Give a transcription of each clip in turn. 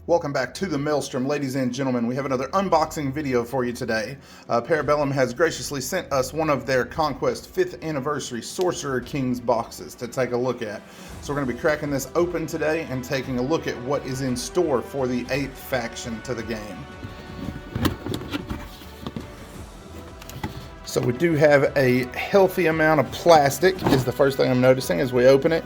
Welcome back to the Maelstrom, ladies and gentlemen. We have another unboxing video for you today. Parabellum has graciously sent us one of their Conquest 5th Anniversary Sorcerer Kings boxes to take a look at. So we're going to be cracking this open today and taking a look at what is in store for the 8th faction to the game. So we do have a healthy amount of plastic, is the first thing I'm noticing as we open it.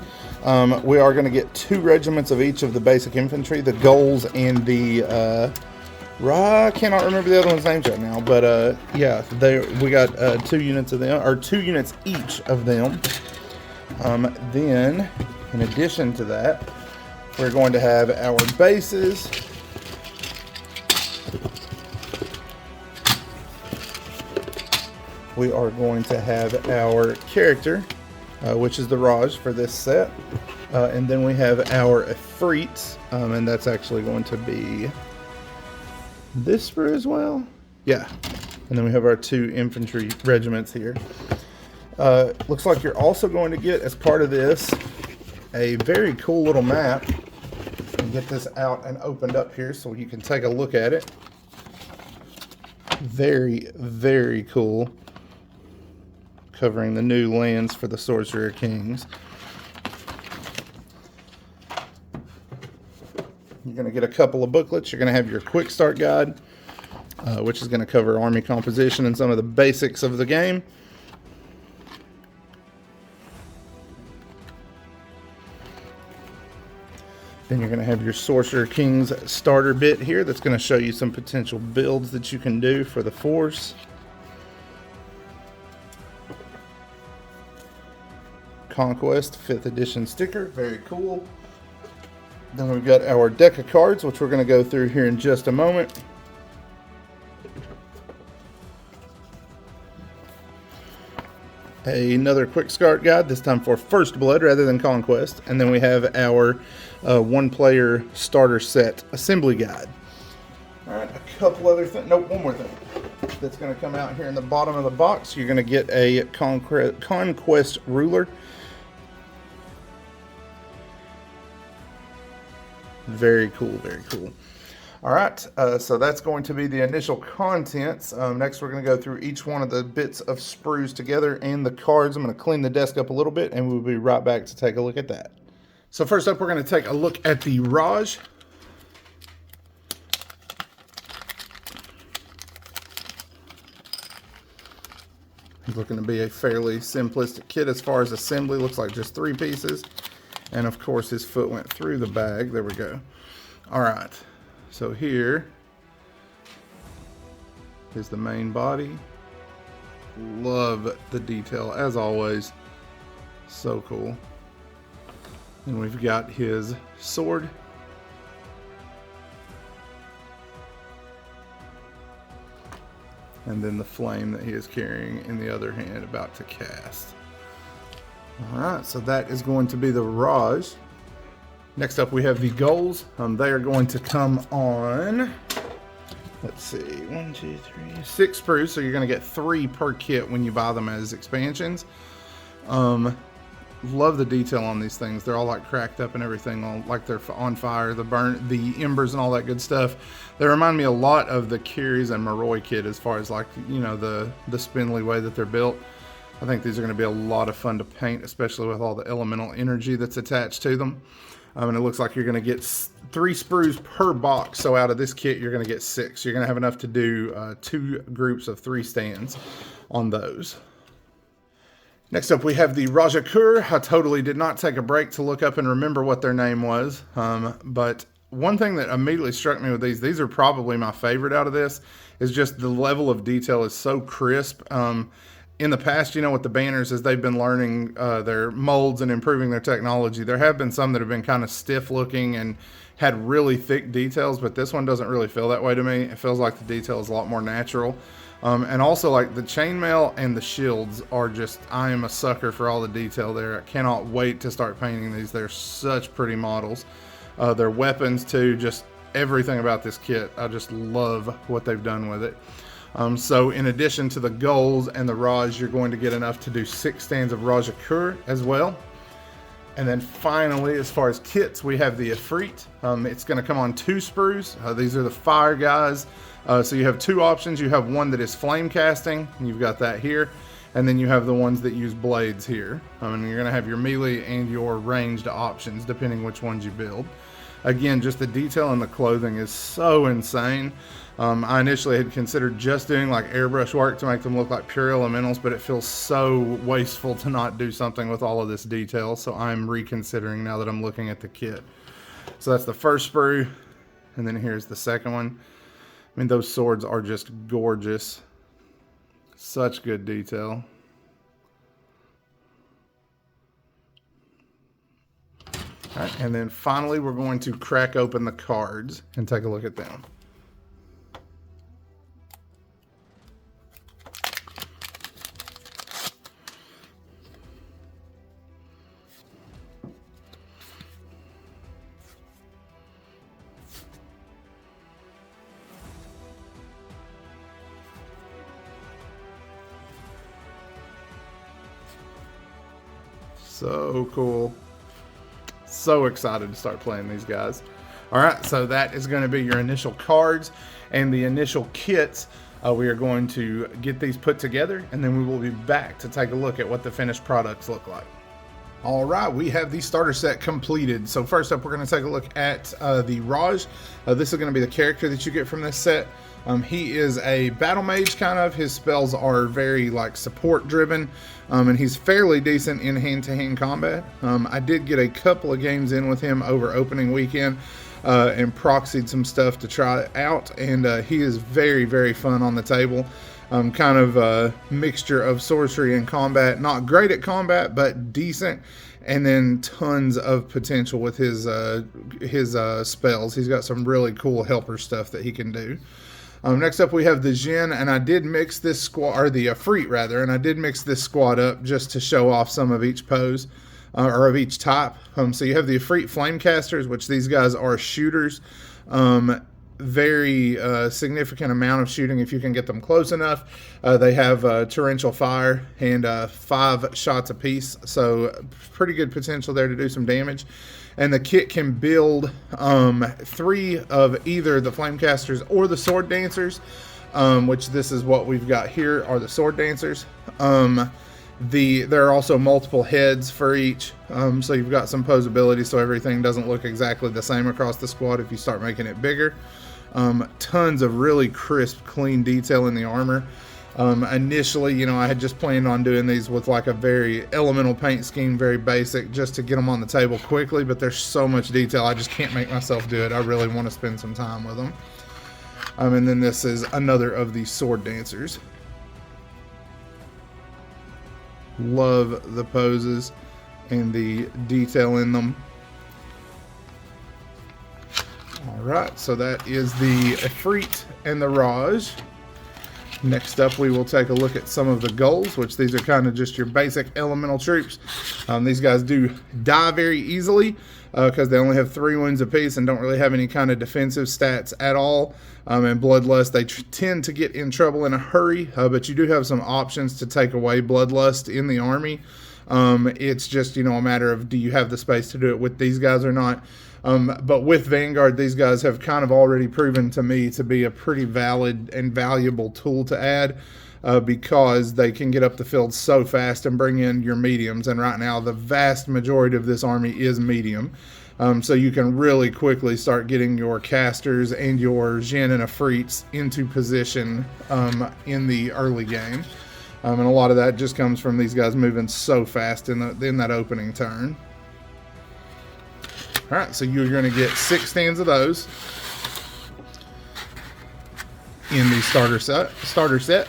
We are going to get 2 regiments of each of the basic infantry, the Goals and the, I cannot remember the other one's names right now, but yeah, we got 2 units of them, or 2 units each of them. Then, in addition to that, we're going to have our bases. We are going to have our character, which is the Raj for this set. And then we have our Efreets, and that's actually going to be this sprue as well. Yeah. And then we have our 2 infantry regiments here. Looks like you're also going to get, as part of this, a very cool little map. And get this out and opened up here so you can take a look at it. Very, very cool. Covering the new lands for the Sorcerer Kings. You're going to get a couple of booklets. You're going to have your quick start guide, which is going to cover army composition and some of the basics of the game. Then you're going to have your Sorcerer Kings starter bit here that's going to show you some potential builds that you can do for the force. Conquest 5th edition sticker, very cool. Then we've got our deck of cards, which we're going to go through here in just a moment. Another quick start guide, this time for First Blood rather than Conquest. And then we have our 1-player starter set assembly guide. Alright, a couple other things. Nope, one more thing that's going to come out here in the bottom of the box. You're going to get a Conquest ruler. Very cool, very cool. All right, so that's going to be the initial contents. Next, we're going to go through each one of the bits of sprues together and the cards. I'm going to clean the desk up a little bit, and we'll be right back to take a look at that. So first up, we're going to take a look at the Raj. He's looking to be a fairly simplistic kit as far as assembly. Looks like just 3 pieces. And of course his foot went through the bag. There we go. All right. So here is the main body. Love the detail as always. So cool. And we've got his sword. And then the flame that he is carrying in the other hand, about to cast. Alright, so that is going to be the Raj. Next up we have the Goals. They are going to come on, let's see, 1, 2, 3, 6 sprues. So you're going to get 3 per kit when you buy them as expansions. Love the detail on these things. They're all like cracked up and everything, like they're on fire, the embers and all that good stuff. They remind me a lot of the Kiri's and Moroi kit as far as, like, you know, the spindly way that they're built. I think these are going to be a lot of fun to paint, especially with all the elemental energy that's attached to them. And it looks like you're going to get 3 sprues per box. So out of this kit, you're going to get 6. You're going to have enough to do 2 groups of 3 stands on those. Next up, we have the Rajakur. I totally did not take a break to look up and remember what their name was. But one thing that immediately struck me with these are probably my favorite out of this, is just the level of detail is so crisp. In the past, you know, with the banners, as they've been learning their molds and improving their technology, there have been some that have been kind of stiff looking and had really thick details, but this one doesn't really feel that way to me. It feels like the detail is a lot more natural. And also, like, the chainmail and the shields are just, I am a sucker for all the detail there. I cannot wait to start painting these. They're such pretty models. Their weapons too, just everything about this kit. I just love what they've done with it. So in addition to the goals and the Raj, you're going to get enough to do 6 stands of Rajakur as well. And then finally, as far as kits, we have the Ifrit. It's going to come on 2 sprues. These are the fire guys. So you have 2 options. You have one that is flame casting, and you've got that here. And then you have the ones that use blades here. And you're going to have your melee and your ranged options, depending which ones you build. Again, just the detail in the clothing is so insane. I initially had considered just doing like airbrush work to make them look like pure elementals, but it feels so wasteful to not do something with all of this detail. So I'm reconsidering now that I'm looking at the kit. So that's the first sprue, and then here's the second one. I mean, those swords are just gorgeous. Such good detail. All right, and then finally we're going to crack open the cards and take a look at them. So cool. So excited to start playing these guys. All right, so that is going to be your initial cards and the initial kits. We are going to get these put together, and then we will be back to take a look at what the finished products look like. All right, we have the starter set completed. So first up, we're going to take a look at the Raj. This is going to be the character that you get from this set. He is a battle mage, kind of. His spells are very like support driven, and he's fairly decent in hand-to-hand combat. I did get a couple of games in with him over opening weekend and proxied some stuff to try out, and he is very, very fun on the table. Kind of a mixture of sorcery and combat. Not great at combat, but decent. And then tons of potential with his spells. He's got some really cool helper stuff that he can do. Next up, we have the Jinn, and I did mix this squad, or the Ifrit rather, and I did mix this squad up just to show off some of each pose, or of each type. So you have the Ifrit Flamecasters, which these guys are shooters. Very significant amount of shooting if you can get them close enough. They have torrential fire and 5 shots apiece, so pretty good potential there to do some damage. And the kit can build 3 of either the Flamecasters or the Sword Dancers, which this is what we've got here are the Sword Dancers. There are also multiple heads for each, so you've got some posability so everything doesn't look exactly the same across the squad if you start making it bigger. Tons of really crisp, clean detail in the armor. Initially, you know, I had just planned on doing these with like a very elemental paint scheme, very basic, just to get them on the table quickly, but there's so much detail, I just can't make myself do it. I really want to spend some time with them. And then this is another of the Sword Dancers. Love the poses and the detail in them. Alright, so that is the Ifrit and the Raj. Next up, we will take a look at some of the goals, which these are kind of just your basic elemental troops. These guys do die very easily because they only have 3 wounds apiece and don't really have any kind of defensive stats at all. And Bloodlust, they tend to get in trouble in a hurry, but you do have some options to take away Bloodlust in the army. It's just, you know, a matter of do you have the space to do it with these guys or not. But with Vanguard, these guys have kind of already proven to me to be a pretty valid and valuable tool to add because they can get up the field so fast and bring in your mediums. And right now, the vast majority of this army is medium. So you can really quickly start getting your casters and your Jinn and Ifrits into position in the early game. And a lot of that just comes from these guys moving so fast in that opening turn. All right, so you're going to get 6 stands of those in the starter set.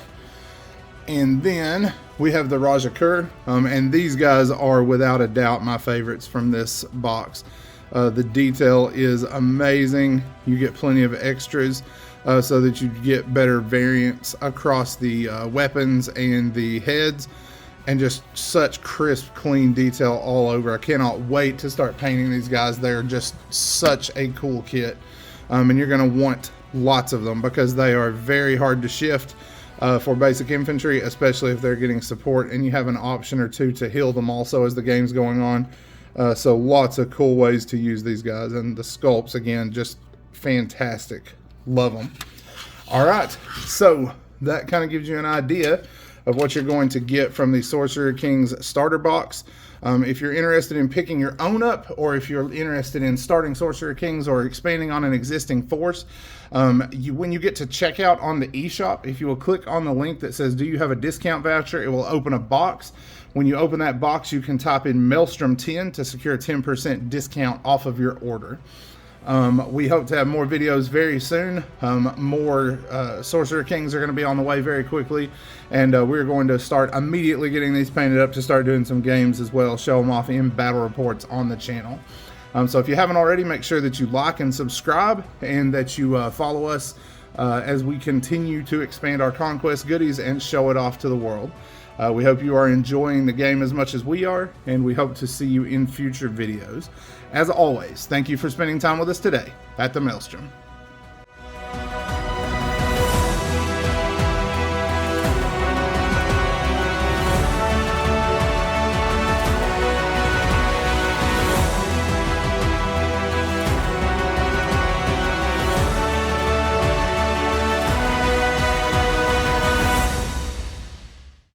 And then we have the Rajakur, and these guys are without a doubt my favorites from this box. The detail is amazing. You get plenty of extras so that you get better variants across the weapons and the heads. And just such crisp, clean detail all over. I cannot wait to start painting these guys. They're just such a cool kit. And you're going to want lots of them because they are very hard to shift. for basic infantry, especially if they're getting support, and you have an option or two to heal them also as the game's going on. So lots of cool ways to use these guys, and the sculpts, again, just fantastic. Love them. All right, so that kind of gives you an idea of what you're going to get from the Sorcerer Kings starter box. If you're interested in picking your own up, or if you're interested in starting Sorcerer Kings or expanding on an existing force, when you get to checkout on the eShop, if you will click on the link that says, do you have a discount voucher, it will open a box. When you open that box, you can type in Maelstrom 10 to secure a 10% discount off of your order. We hope to have more videos very soon. More Sorcerer Kings are going to be on the way very quickly, and we're going to start immediately getting these painted up to start doing some games as well, show them off in battle reports on the channel. So if you haven't already, make sure that you like and subscribe, and that you follow us as we continue to expand our Conquest goodies and show it off to the world. We hope you are enjoying the game as much as we are, and we hope to see you in future videos. As always, thank you for spending time with us today at the Maelstrom.